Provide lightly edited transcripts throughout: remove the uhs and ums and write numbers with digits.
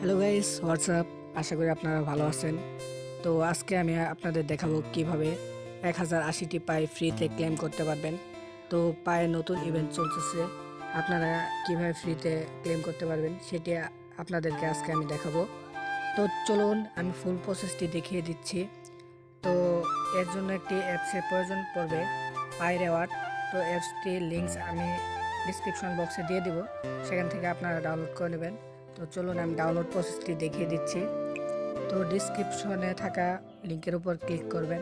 Hello guys, WhatsApp. আশা করি আপনারা ভালো আছেন। তো আজকে আমি আপনাদের দেখাবো কিভাবে 1080টি পাই ফ্রিতে ক্লেম করতে পারবেন। তো পায়ের নতুন ইভেন্ট চলতেছে, আপনারা কিভাবে ফ্রিতে ক্লেম করতে পারবেন সেটি আপনাদেরকে আজকে আমি দেখাবো। তো চলুন আমি ফুল প্রসেসটি দেখিয়ে দিচ্ছি। তো এর জন্য একটি অ্যাপসের প্রয়োজন পড়বে, পাই রেওয়ার্ড। তো অ্যাপসটির লিঙ্কস আমি ডিসক্রিপশন বক্সে দিয়ে দিব, সেখান থেকে আপনারা ডাউনলোড করে নেবেন। তো চলুন আমি ডাউনলোড প্রসেসটি দেখিয়ে দিচ্ছি। তো ডিসক্রিপশনে থাকা লিঙ্কের উপর ক্লিক করবেন,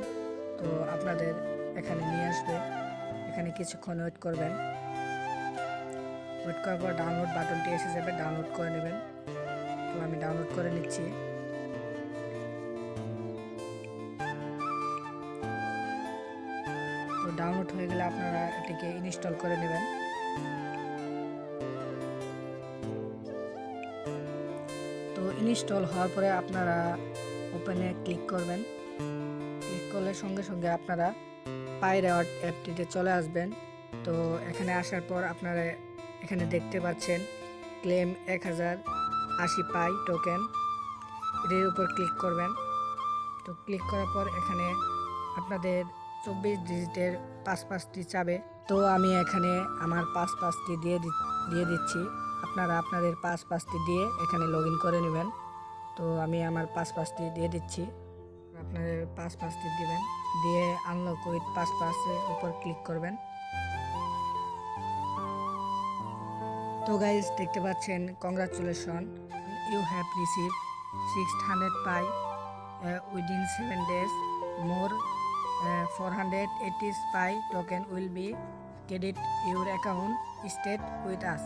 তো আপনাদের এখানে নিয়ে আসবে। এখানে কিছুক্ষণ ওয়েট করবেন। ওয়েট করার পর ডাউনলোড বাটনটি এসে যাবে, ডাউনলোড করে নেবেন। তো আমি ডাউনলোড করে নিচ্ছি। তো ডাউনলোড হয়ে গেলে আপনারা এটিকে ইনস্টল করে নেবেন। তো ইনস্টল হওয়ার পরে আপনারা ওপেনে ক্লিক করবেন। ক্লিক করলে সঙ্গে সঙ্গে আপনারা পাই রেওয়ার্ড অ্যাপটিতে চলে আসবেন। তো এখানে আসার পর আপনারা এখানে দেখতে পাচ্ছেন ক্লেম 1080 পাই টোকেন, এটির উপর ক্লিক করবেন। তো ক্লিক করার পর এখানে আপনাদের 24 ডিজিটের পাসটি চাবে। তো আমি এখানে আমার পাসটি দিয়ে দিচ্ছি। আপনারা আপনাদের পাসটি দিয়ে এখানে লগ ইন করে নেবেন। তো আমি আমার পাসটি দিয়ে দিচ্ছি। আপনাদের পাসটি দিবেন, দিয়ে আনলক উইথ পাসের উপর ক্লিক করবেন। তো গাইজ দেখতে পাচ্ছেন, congratulation, you have receive 600 pi within 7 days more 480 pi token will be credit your account state with us.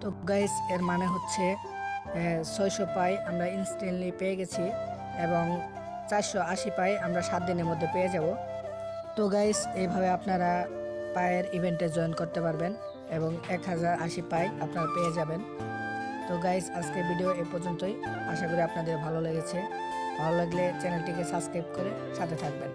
তো গাইজ এর মানে হচ্ছে 600 পাই আমরা ইনস্ট্যান্টলি পেয়ে গেছি এবং 480 পাই আমরা 7 দিনের মধ্যে পেয়ে যাব। তো গাইজ এইভাবে আপনারা পায়ের ইভেন্টে জয়েন করতে পারবেন এবং 1080 পাই আপনারা পেয়ে যাবেন। তো গাইজ আজকের ভিডিও এ পর্যন্তই। আশা করি আপনাদের ভালো লেগেছে। ভালো লাগলে চ্যানেলটিকে সাবস্ক্রাইব করে সাথে থাকবেন।